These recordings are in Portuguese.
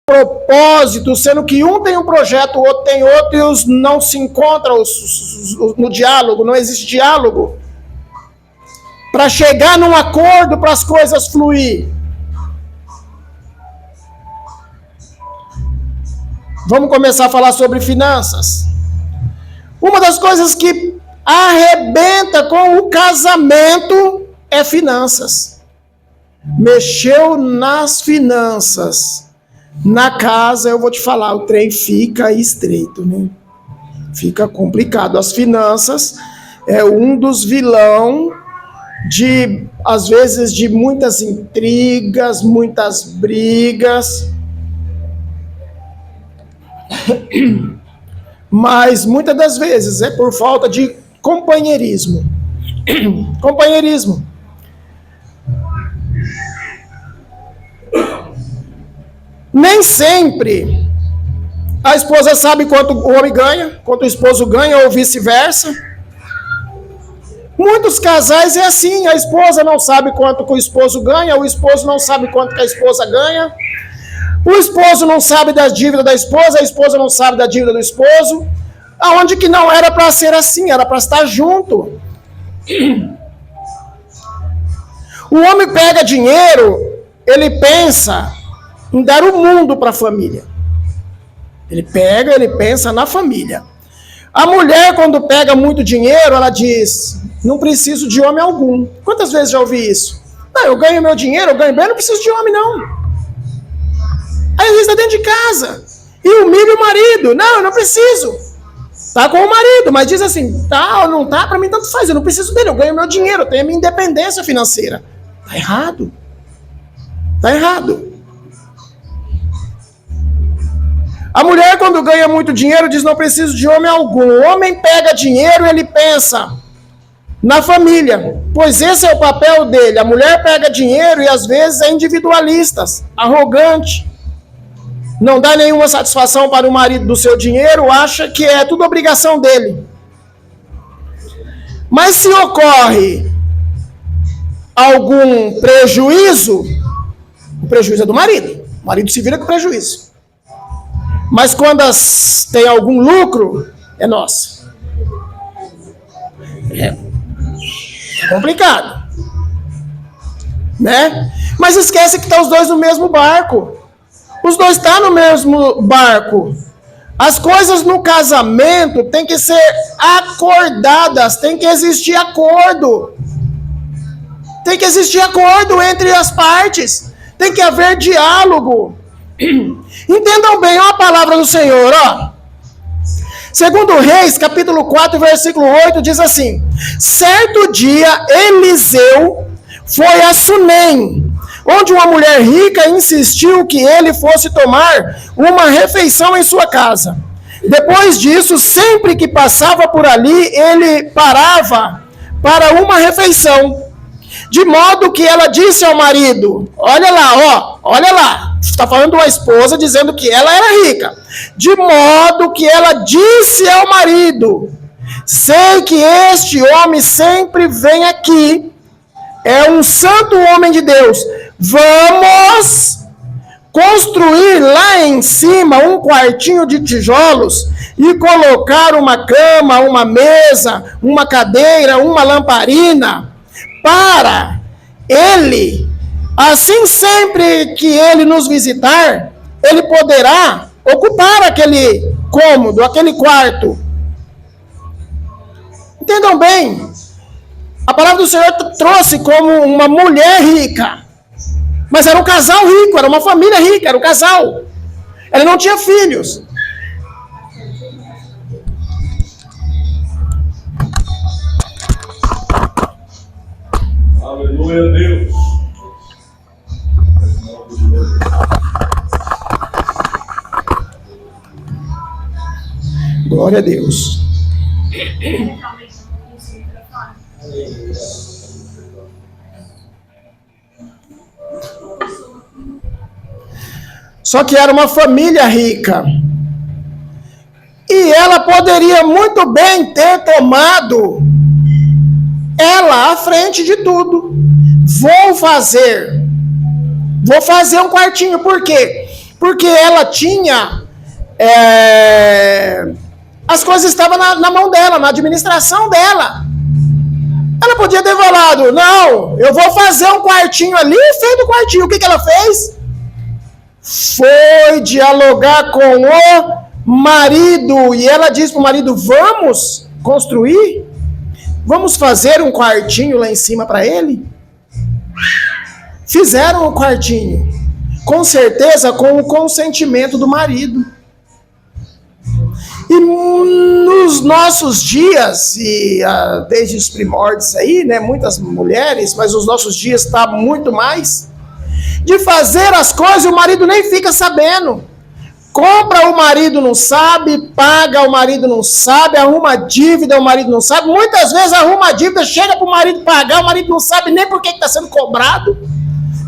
propósito, sendo que um tem um projeto, o outro tem outro, e os não se encontram no diálogo, não existe diálogo para chegar num acordo para as coisas fluir. Vamos começar a falar sobre finanças. Uma das coisas que arrebenta com o casamento é finanças. Mexeu nas finanças. Na casa, eu vou te falar, o trem fica estreito, né? Fica complicado. As finanças é um dos vilões às vezes, de muitas intrigas, muitas brigas. Mas, muitas das vezes, é por falta de companheirismo. Companheirismo. Nem sempre a esposa sabe quanto o homem ganha, quanto o esposo ganha, ou vice-versa. Muitos casais é assim, a esposa não sabe quanto que o esposo ganha, o esposo não sabe quanto que a esposa ganha, o esposo não sabe da dívida da esposa, a esposa não sabe da dívida do esposo, aonde que não era para ser assim, era para estar junto. O homem pega dinheiro, ele pensa em dar o mundo para a família. Ele pensa na família. A mulher, quando pega muito dinheiro, ela diz, não preciso de homem algum. Quantas vezes já ouvi isso? Não, eu ganho meu dinheiro, eu ganho bem, não preciso de homem, não. Aí às vezes está dentro de casa e humilha o marido. Não, eu não preciso. Tá com o marido, mas diz assim, tá ou não tá, para mim tanto faz, eu não preciso dele, eu ganho meu dinheiro, eu tenho a minha independência financeira. Tá errado. Tá errado. A mulher, quando ganha muito dinheiro, diz, não preciso de homem algum. O homem pega dinheiro e ele pensa na família, pois esse é o papel dele. A mulher pega dinheiro e às vezes é individualista, arrogante, não dá nenhuma satisfação para o marido do seu dinheiro, acha que é tudo obrigação dele. Mas se ocorre algum prejuízo, o prejuízo é do marido. O marido se vira com prejuízo. Mas quando tem algum lucro, é nosso. É complicado. Né? Mas esquece que estão os dois no mesmo barco. Os dois estão no mesmo barco. As coisas no casamento têm que ser acordadas, tem que existir acordo. Tem que existir acordo entre as partes. Tem que haver diálogo. Entendam bem, ó, a palavra do Senhor, ó. Segundo Reis, capítulo 4, versículo 8, diz assim: certo dia, Eliseu foi a Sunem, onde uma mulher rica insistiu que ele fosse tomar uma refeição em sua casa. Depois disso, sempre que passava por ali, ele parava para uma refeição. De modo que ela disse ao marido, olha lá, ó, olha lá, está falando de uma esposa dizendo que ela era rica. De modo que ela disse ao marido, sei que este homem sempre vem aqui, é um santo homem de Deus, vamos construir lá em cima um quartinho de tijolos e colocar uma cama, uma mesa, uma cadeira, uma lamparina, para ele, assim sempre que ele nos visitar, ele poderá ocupar aquele cômodo, aquele quarto. Entendam bem, a palavra do Senhor trouxe como uma mulher rica, mas era um casal rico, era uma família rica, era um casal. Ela não tinha filhos. Aleluia a Deus. Glória a Deus. Só que era uma família rica. E ela poderia muito bem ter tomado ela à frente de tudo. Vou fazer um quartinho. Por quê? porque ela tinha... as coisas estavam na mão dela, na administração dela. Ela podia ter falado, não, eu vou fazer um quartinho ali e fez o quartinho. O que ela fez? Foi dialogar com o marido. E ela disse para o marido, vamos construir? Vamos fazer um quartinho lá em cima para ele? Fizeram um quartinho. Com certeza com o consentimento do marido. E nos nossos dias, e desde os primórdios aí, né, muitas mulheres, mas nos nossos dias está muito mais, de fazer as coisas o marido nem fica sabendo. Compra, o marido não sabe, paga, o marido não sabe, arruma dívida, o marido não sabe. Muitas vezes arruma dívida, chega para o marido pagar, o marido não sabe nem por que está sendo cobrado.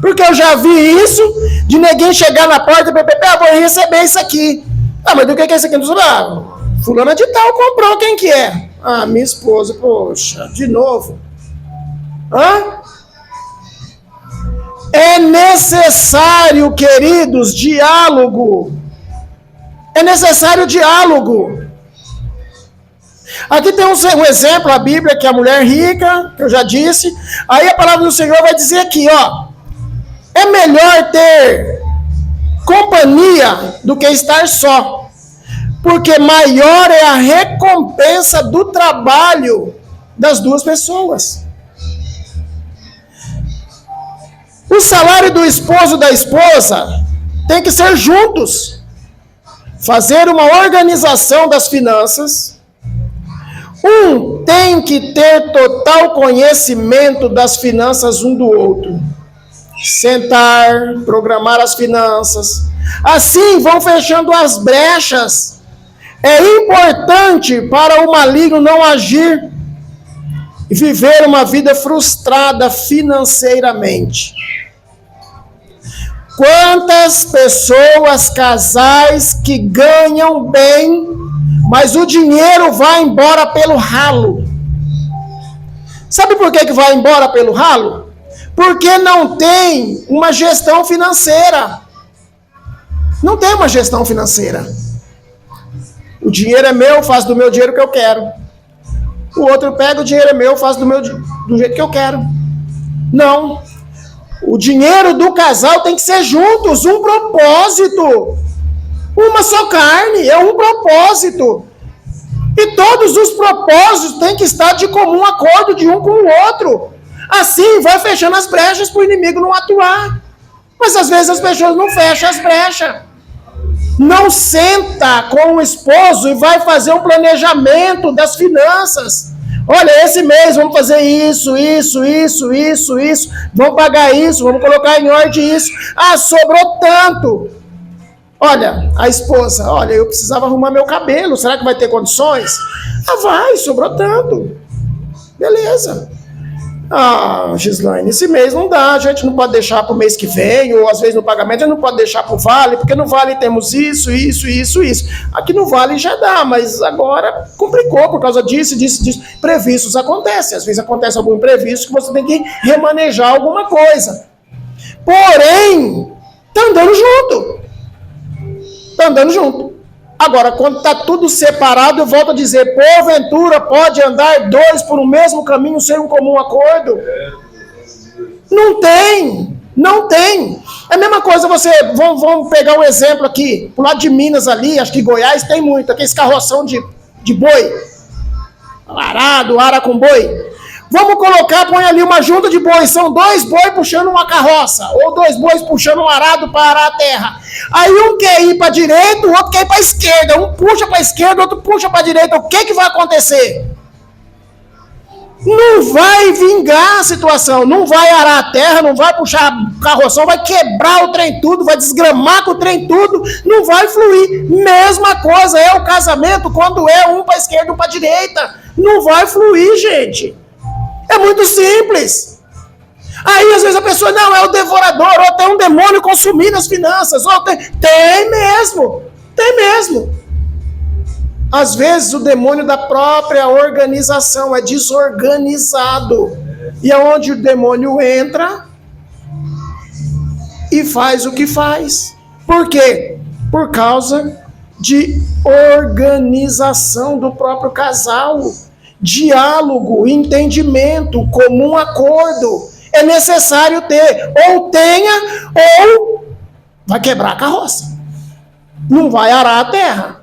Porque eu já vi isso, de ninguém chegar na porta e eu vou receber isso aqui. Ah, mas do que é isso aqui? Não sabe? Fulana de tal comprou, quem que é? Ah, minha esposa, poxa, de novo. É necessário, queridos, diálogo. É necessário diálogo. Aqui tem um exemplo, a Bíblia, que é a mulher rica, que eu já disse. Aí a palavra do Senhor vai dizer aqui, ó. É melhor ter companhia do que estar só, porque maior é a recompensa do trabalho das duas pessoas. O salário do esposo e da esposa tem que ser juntos. Fazer uma organização das finanças. Um tem que ter total conhecimento das finanças um do outro. Sentar, programar as finanças. Assim vão fechando as brechas. É importante para o maligno não agir e viver uma vida frustrada financeiramente. Quantas pessoas, casais que ganham bem, mas o dinheiro vai embora pelo ralo. Sabe por que vai embora pelo ralo? Porque não tem uma gestão financeira. Não tem uma gestão financeira. O dinheiro é meu, faço do meu dinheiro o que eu quero. O outro pega, o dinheiro é meu, faço do jeito que eu quero. Não. O dinheiro do casal tem que ser juntos, um propósito. Uma só carne, é um propósito. E todos os propósitos têm que estar de comum acordo de um com o outro. Assim vai fechando as brechas para o inimigo não atuar. Mas às vezes as pessoas não fecham as brechas. Não senta com o esposo e vai fazer um planejamento das finanças. Olha, esse mês vamos fazer isso. Vamos pagar isso, vamos colocar em ordem isso. Ah, sobrou tanto. Olha, a esposa, olha, eu precisava arrumar meu cabelo. Será que vai ter condições? Ah, vai, sobrou tanto. Beleza. Ah, Gislaine, esse mês não dá, a gente não pode deixar para o mês que vem, ou às vezes no pagamento a gente não pode deixar para o Vale, porque no Vale temos isso. Aqui no Vale já dá, mas agora complicou por causa disso. Imprevistos acontecem, às vezes acontece algum imprevisto que você tem que remanejar alguma coisa. Porém, está andando junto. Agora, quando está tudo separado, eu volto a dizer, porventura pode andar dois por um mesmo caminho sem um comum acordo? Não tem. É a mesma coisa, vamos pegar um exemplo aqui, pro lado de Minas ali, acho que Goiás tem muito, aqueles carroção de boi, arado, ara com boi. Vamos colocar, põe ali uma junta de bois, são 2 bois puxando uma carroça, ou 2 bois puxando um arado para arar a terra. Aí um quer ir para a direita, o outro quer ir para a esquerda, um puxa para a esquerda, o outro puxa para a direita. O que vai acontecer? Não vai vingar a situação, não vai arar a terra, não vai puxar carroção, vai quebrar o trem tudo, vai desgramar com o trem tudo, não vai fluir. Mesma coisa é o casamento quando é um para a esquerda, um para a direita. Não vai fluir, gente. É muito simples. Aí, às vezes, a pessoa, não, é o devorador, ou tem um demônio consumindo as finanças, ou tem mesmo. Às vezes, o demônio da própria organização é desorganizado. E é onde o demônio entra e faz o que faz. Por quê? Por causa de organização do próprio casal, diálogo, entendimento, comum acordo. É necessário ter, ou tenha, ou vai quebrar a carroça. Não vai arar a terra.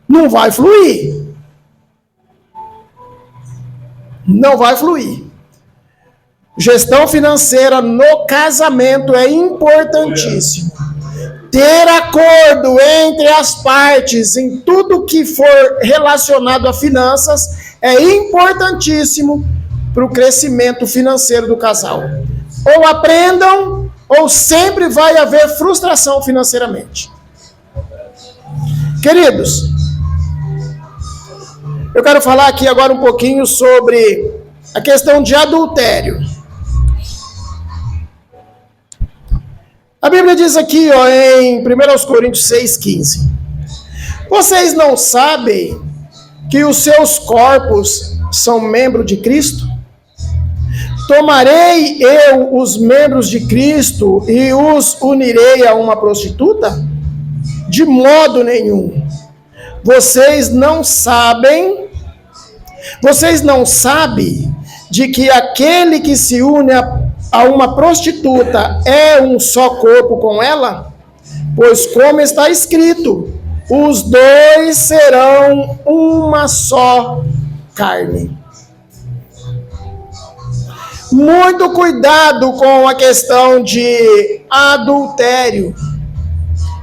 Não vai fluir. Não vai fluir. Gestão financeira no casamento é importantíssimo. Ter acordo entre as partes em tudo que for relacionado a finanças é importantíssimo para o crescimento financeiro do casal. Ou aprendam, ou sempre vai haver frustração financeiramente. Queridos, eu quero falar aqui agora um pouquinho sobre a questão de adultério. A Bíblia diz aqui, em 1 Coríntios 6,15: vocês não sabem que os seus corpos são membros de Cristo? Tomarei eu os membros de Cristo e os unirei a uma prostituta? De modo nenhum. Vocês não sabem de que aquele que se une a uma prostituta é um só corpo com ela? Pois como está escrito, os dois serão uma só carne. Muito cuidado com a questão de adultério.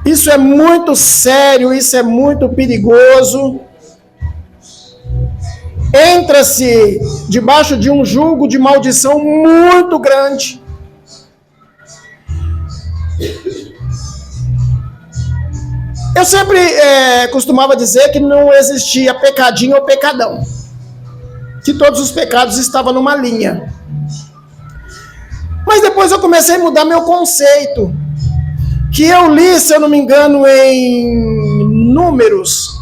Isso é muito sério, isso é muito perigoso. Entra-se debaixo de um jugo de maldição muito grande. Eu sempre costumava dizer que não existia pecadinho ou pecadão. Que todos os pecados estavam numa linha. Mas depois eu comecei a mudar meu conceito. Que eu li, se eu não me engano, em Números.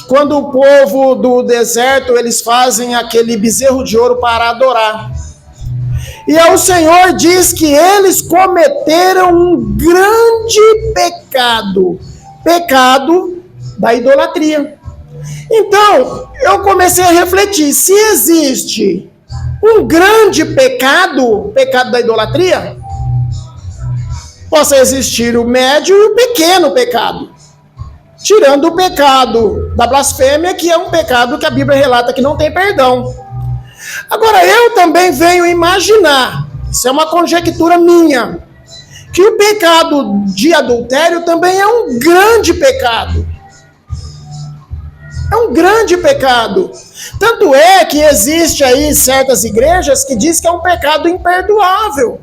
Quando o povo do deserto, eles fazem aquele bezerro de ouro para adorar. E aí o Senhor diz que eles cometeram um grande pecado. Pecado da idolatria. Então, eu comecei a refletir. Se existe um grande pecado, pecado da idolatria, possa existir o médio e o pequeno pecado. Tirando o pecado da blasfêmia, que é um pecado que a Bíblia relata que não tem perdão. Agora, eu também venho imaginar, isso é uma conjectura minha, que o pecado de adultério também é um grande pecado. É um grande pecado. Tanto é que existe aí certas igrejas que diz que é um pecado imperdoável.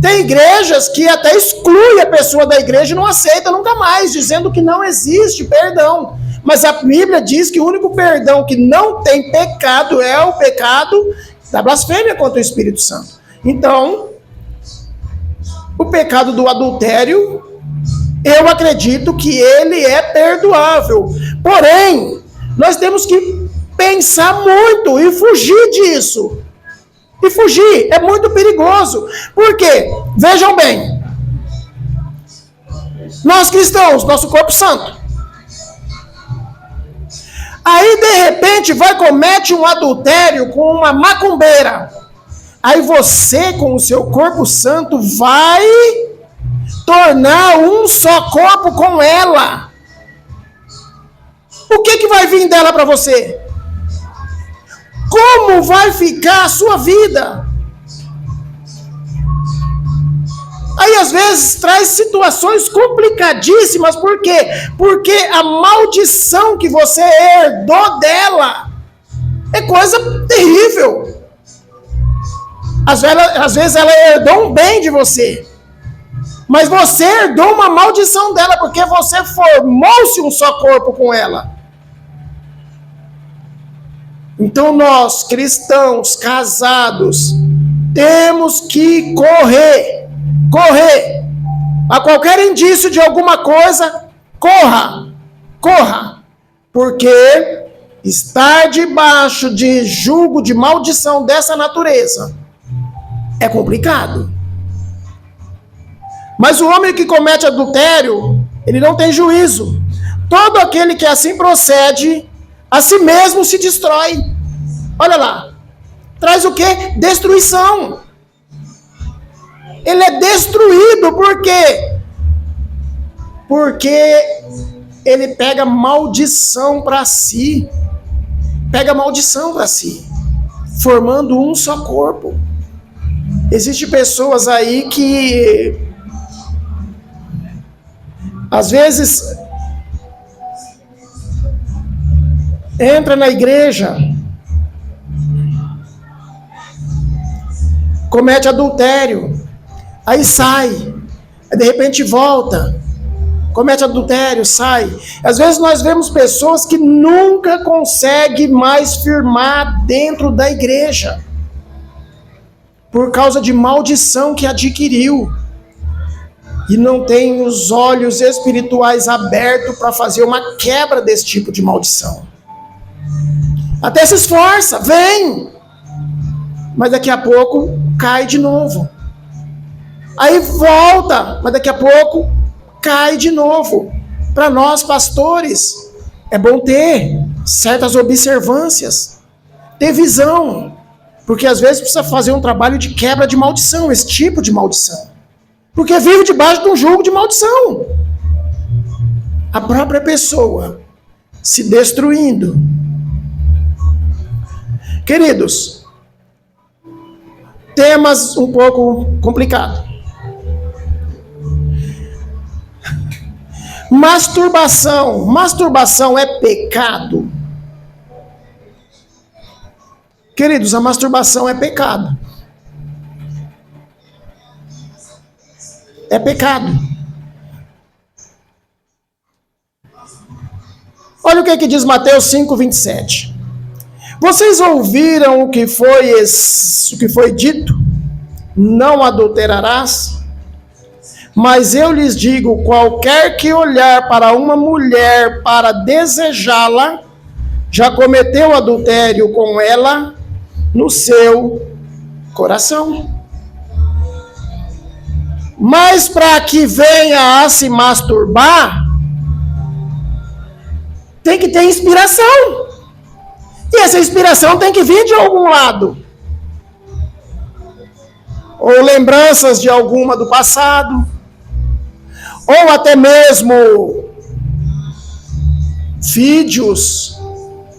Tem igrejas que até excluem a pessoa da igreja e não aceita nunca mais, dizendo que não existe perdão. Mas a Bíblia diz que o único perdão que não tem pecado é o pecado da blasfêmia contra o Espírito Santo. Então, o pecado do adultério, eu acredito que ele é perdoável. Porém, nós temos que pensar muito e fugir disso. E fugir é muito perigoso. Por quê? Vejam bem. Nós cristãos, nosso corpo santo. Aí, de repente, comete um adultério com uma macumbeira. Aí você, com o seu corpo santo, vai tornar um só corpo com ela. O que vai vir dela para você? Como vai ficar a sua vida? Aí, às vezes, traz situações complicadíssimas. Por quê? Porque a maldição que você herdou dela é coisa terrível. Às vezes, ela herdou um bem de você. Mas você herdou uma maldição dela, porque você formou-se um só corpo com ela. Então nós, cristãos, casados, temos que correr. A qualquer indício de alguma coisa, corra. Porque estar debaixo de jugo de maldição dessa natureza é complicado. Mas o homem que comete adultério, ele não tem juízo. Todo aquele que assim procede, a si mesmo se destrói. Olha lá. Traz o quê? Destruição. Ele é destruído, por quê? Porque ele pega maldição para si. Pega maldição para si. Formando um só corpo. Existem pessoas aí que às vezes entra na igreja, comete adultério, aí sai, aí de repente volta, comete adultério, sai. Às vezes nós vemos pessoas que nunca conseguem mais firmar dentro da igreja, por causa de maldição que adquiriu, e não tem os olhos espirituais abertos para fazer uma quebra desse tipo de maldição. Até se esforça, vem, mas daqui a pouco cai de novo. Aí volta, mas daqui a pouco cai de novo. Para nós pastores, é bom ter certas observâncias, ter visão, porque às vezes precisa fazer um trabalho de quebra de maldição, esse tipo de maldição. Porque vive debaixo de um jugo de maldição. A própria pessoa se destruindo. Queridos, temas um pouco complicados. Masturbação. Masturbação é pecado? Queridos, a masturbação é pecado. É pecado. Olha o que diz Mateus 5:27. Vocês ouviram o que foi dito? Não adulterarás? Mas eu lhes digo, qualquer que olhar para uma mulher para desejá-la, já cometeu adultério com ela no seu coração. Mas para que venha a se masturbar, tem que ter inspiração. E essa inspiração tem que vir de algum lado. Ou lembranças de alguma do passado. Ou até mesmo vídeos,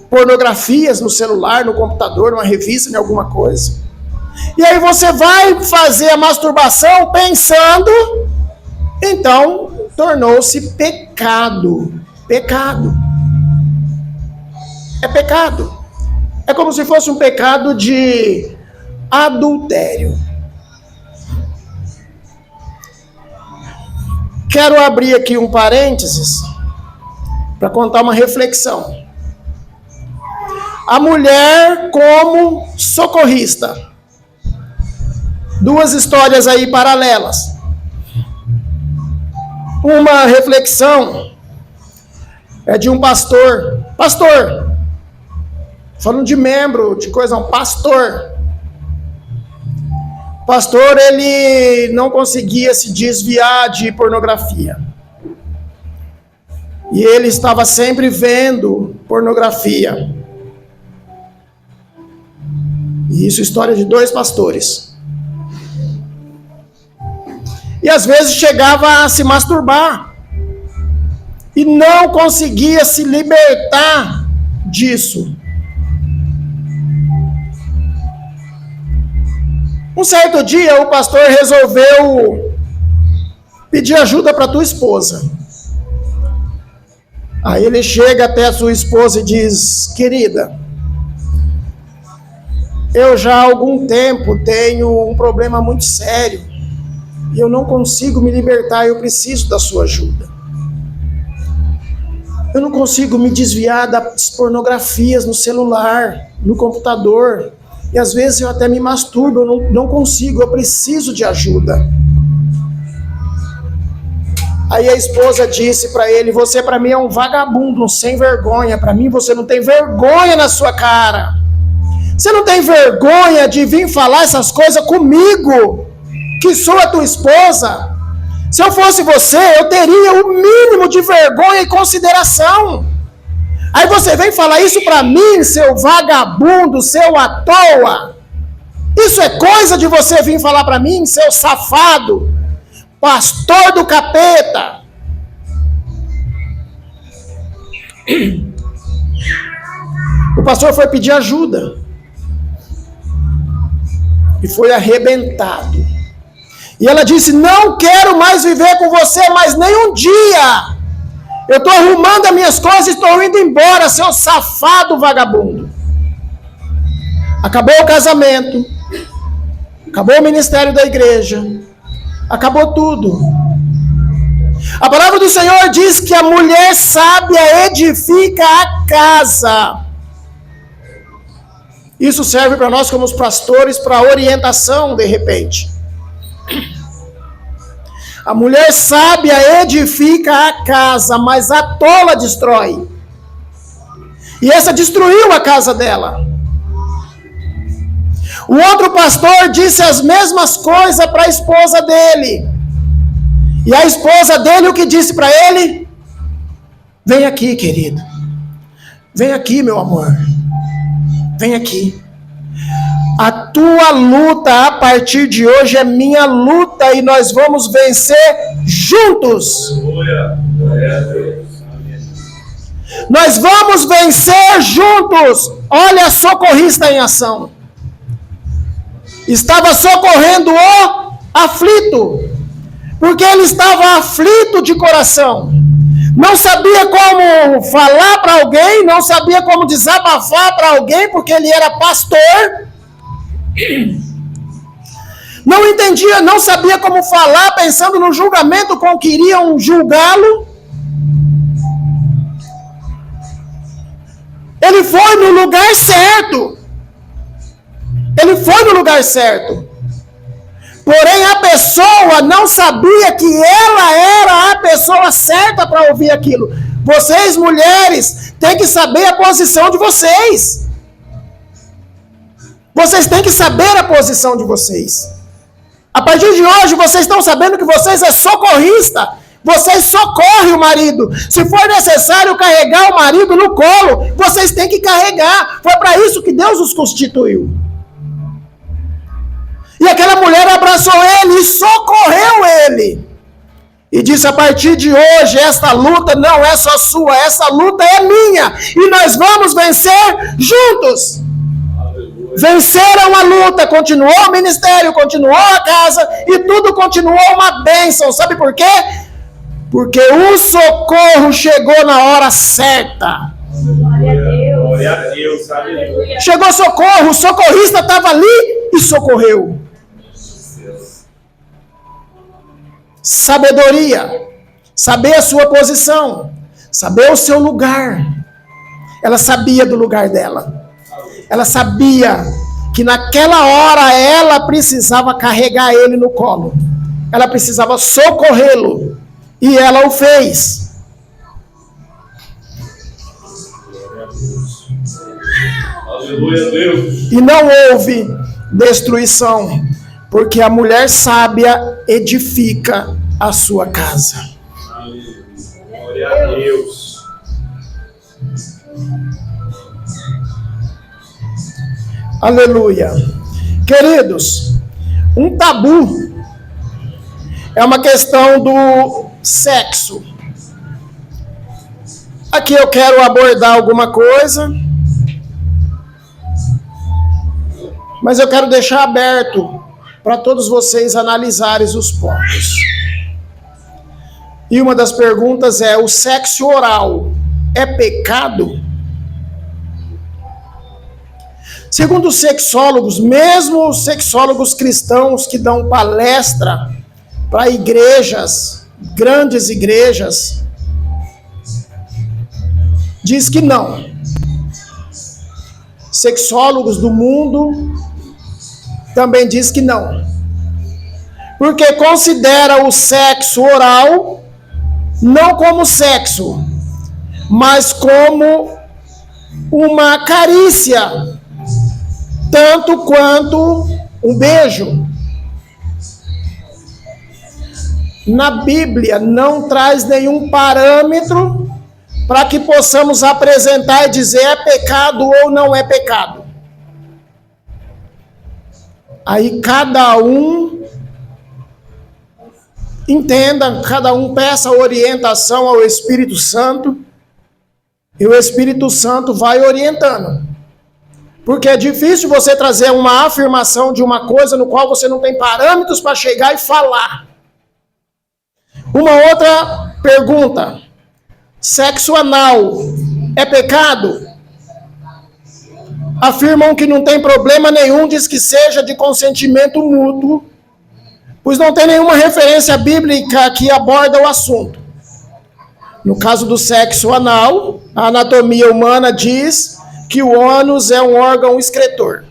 pornografias no celular, no computador, numa revista, em alguma coisa. E aí você vai fazer a masturbação pensando, então tornou-se pecado. Pecado. É pecado. É como se fosse um pecado de adultério. Quero abrir aqui um parênteses para contar uma reflexão. A mulher como socorrista. Duas histórias aí paralelas. Uma reflexão é de um pastor. Pastor! Falando de membro, de coisa, um pastor. Pastor, ele não conseguia se desviar de pornografia. E ele estava sempre vendo pornografia. E isso é história de dois pastores. E às vezes chegava a se masturbar. E não conseguia se libertar disso. Um certo dia o pastor resolveu pedir ajuda para tua esposa. Aí ele chega até a sua esposa e diz: querida, eu já há algum tempo tenho um problema muito sério e eu não consigo me libertar, eu preciso da sua ajuda. Eu não consigo me desviar das pornografias no celular, no computador. E às vezes eu até me masturbo, eu não consigo, eu preciso de ajuda. Aí a esposa disse para ele: você para mim é um vagabundo, um sem vergonha. Para mim você não tem vergonha na sua cara. Você não tem vergonha de vir falar essas coisas comigo, que sou a tua esposa. Se eu fosse você, eu teria o mínimo de vergonha e consideração. Aí você vem falar isso para mim, seu vagabundo, seu à toa. Isso é coisa de você vir falar para mim, seu safado, pastor do capeta. O pastor foi pedir ajuda e foi arrebentado. E ela disse: não quero mais viver com você mais nem um dia. Eu estou arrumando as minhas coisas e estou indo embora, seu safado vagabundo. Acabou o casamento, acabou o ministério da igreja, acabou tudo. A palavra do Senhor diz que a mulher sábia edifica a casa. Isso serve para nós como os pastores, para orientação, de repente. A mulher sábia edifica a casa, mas a tola destrói. E essa destruiu a casa dela. O outro pastor disse as mesmas coisas para a esposa dele. E a esposa dele o que disse para ele? Vem aqui, querido. Vem aqui, meu amor. Vem aqui. A tua luta a partir de hoje é minha luta e nós vamos vencer juntos. Nós vamos vencer juntos. Olha a socorrista em ação. Estava socorrendo o aflito, porque ele estava aflito de coração. Não sabia como falar para alguém, não sabia como desabafar para alguém, porque ele era pastor. Não entendia, não sabia como falar, pensando no julgamento com que iriam julgá-lo. Ele foi no lugar certo. Ele foi no lugar certo. Porém, a pessoa não sabia que ela era a pessoa certa para ouvir aquilo. Vocês, mulheres, têm que saber a posição de vocês. Vocês têm que saber a posição de vocês. A partir de hoje, vocês estão sabendo que vocês é socorrista. Vocês socorrem o marido. Se for necessário carregar o marido no colo, vocês têm que carregar. Foi para isso que Deus os constituiu. E aquela mulher abraçou ele e socorreu ele. E disse: a partir de hoje, esta luta não é só sua, essa luta é minha. E nós vamos vencer juntos. Venceram a luta, continuou o ministério, continuou a casa e tudo continuou uma bênção. Sabe por quê? Porque o socorro chegou na hora certa. Glória a Deus, aleluia. Chegou socorro, o socorrista estava ali e socorreu. Sabedoria, saber a sua posição, saber o seu lugar. Ela sabia do lugar dela. Ela sabia que naquela hora ela precisava carregar ele no colo. Ela precisava socorrê-lo. E ela o fez. Aleluia, Deus. E não houve destruição, porque a mulher sábia edifica a sua casa. Glória a Deus. Aleluia. Queridos, um tabu é uma questão do sexo. Aqui eu quero abordar alguma coisa, mas eu quero deixar aberto para todos vocês analisarem os pontos. E uma das perguntas é: o sexo oral é pecado? Segundo os sexólogos, mesmo os sexólogos cristãos que dão palestra para igrejas, grandes igrejas, diz que não. Sexólogos do mundo também diz que não. Porque considera o sexo oral não como sexo, mas como uma carícia, tanto quanto um beijo. na Bíblia não traz nenhum parâmetro para que possamos apresentar e dizer é pecado ou não é pecado. Aí cada um entenda, cada um peça orientação ao Espírito Santo, e o Espírito Santo vai orientando. Porque é difícil você trazer uma afirmação de uma coisa no qual você não tem parâmetros para chegar e falar. Uma outra pergunta. Sexo anal é pecado? Afirmam que não tem problema nenhum, diz que seja de consentimento mútuo, pois não tem nenhuma referência bíblica que aborda o assunto. No caso do sexo anal, a anatomia humana diz que o ânus é um órgão excretor.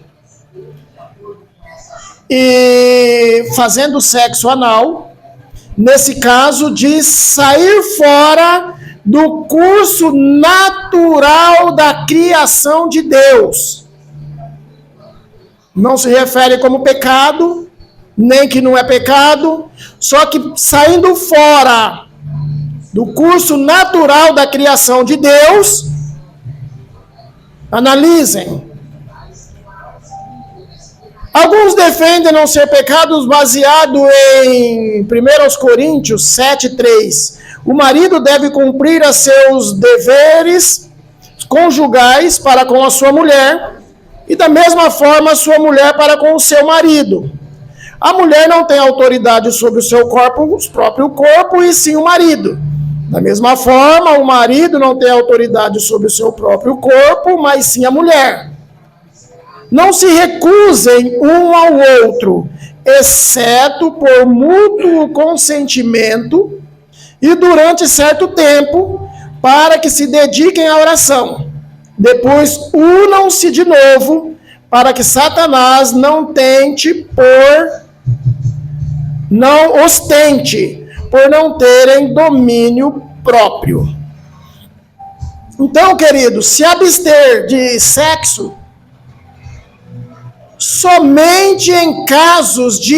E fazendo sexo anal, nesse caso, diz sair fora do curso natural da criação de Deus. Não se refere como pecado, nem que não é pecado, só que saindo fora do curso natural da criação de Deus. Analisem. Alguns defendem não ser pecados baseado em 1 Coríntios 7:3. O marido deve cumprir a seus deveres conjugais para com a sua mulher e da mesma forma a sua mulher para com o seu marido. A mulher não tem autoridade sobre o seu corpo, o próprio corpo, e sim o marido. Da mesma forma, o marido não tem autoridade sobre o seu próprio corpo, mas sim a mulher. Não se recusem um ao outro, exceto por mútuo consentimento e durante certo tempo, para que se dediquem à oração. Depois, unam-se de novo, para que Satanás não ostente, por não terem domínio próprio. Então, queridos, se abster de sexo somente em casos de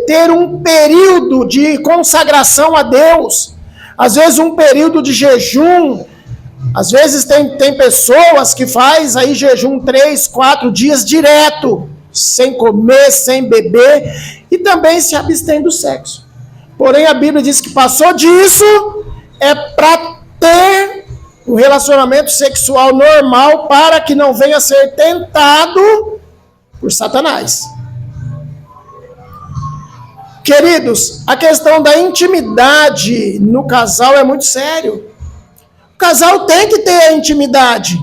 ter um período de consagração a Deus, às vezes um período de jejum, às vezes tem pessoas que faz aí jejum 3, 4 dias direto, sem comer, sem beber, e também se abstém do sexo. Porém, a Bíblia diz que passou disso, é para ter um relacionamento sexual normal, para que não venha a ser tentado por Satanás. Queridos, a questão da intimidade no casal é muito sério. O casal tem que ter a intimidade,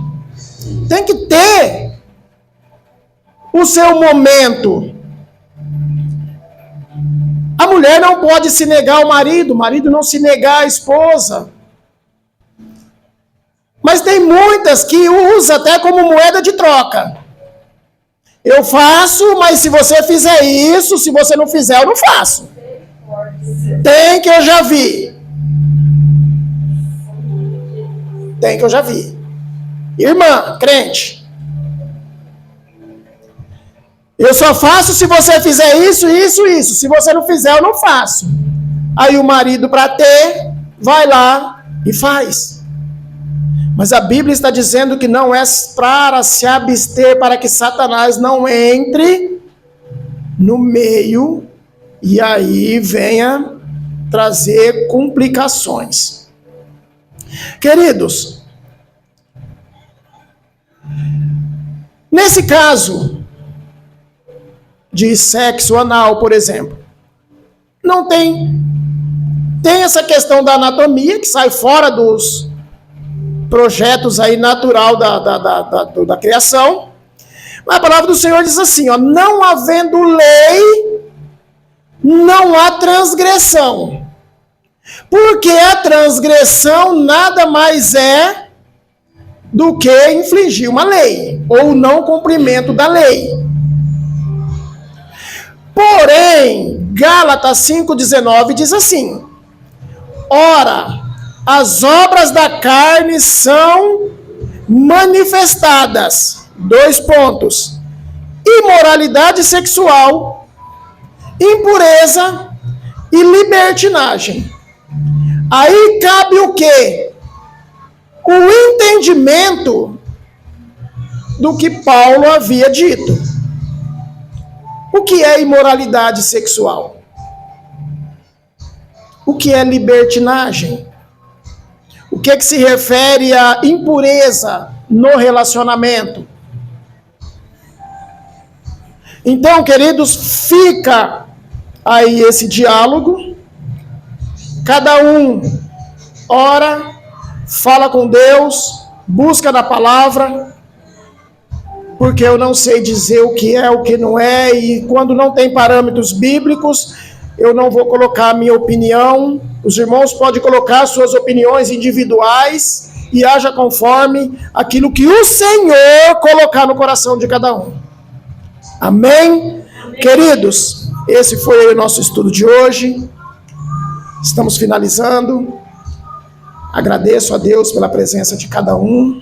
tem que ter o seu momento. A mulher não pode se negar ao marido, o marido não se negar à esposa. Mas tem muitas que usam até como moeda de troca. Eu faço, mas se você fizer isso, se você não fizer, eu não faço. Tem que eu já vi. Tem que eu já vi. Irmã, crente. Eu só faço se você fizer isso, isso, isso. Se você não fizer, eu não faço. Aí o marido, para ter, vai lá e faz. Mas a Bíblia está dizendo que não é para se abster, para que Satanás não entre no meio e aí venha trazer complicações. Queridos, nesse caso de sexo anal, por exemplo, não tem essa questão da anatomia, que sai fora dos projetos aí natural da criação. Mas a palavra do Senhor diz assim, ó, não havendo lei, não há transgressão. Porque a transgressão nada mais é do que infligir uma lei, ou o não cumprimento da lei. Porém, Gálatas 5,19 diz assim, ora, as obras da carne são manifestadas. 2 pontos. Imoralidade sexual, impureza, e libertinagem. Aí cabe o quê? O entendimento do que Paulo havia dito. O que é imoralidade sexual? O que é libertinagem? O que se refere à impureza no relacionamento? Então, queridos, fica aí esse diálogo. Cada um ora, fala com Deus, busca na palavra, porque eu não sei dizer o que é, o que não é, e quando não tem parâmetros bíblicos, eu não vou colocar a minha opinião. Os irmãos podem colocar suas opiniões individuais e haja conforme aquilo que o Senhor colocar no coração de cada um. Amém? Amém. Queridos, esse foi o nosso estudo de hoje. Estamos finalizando. Agradeço a Deus pela presença de cada um.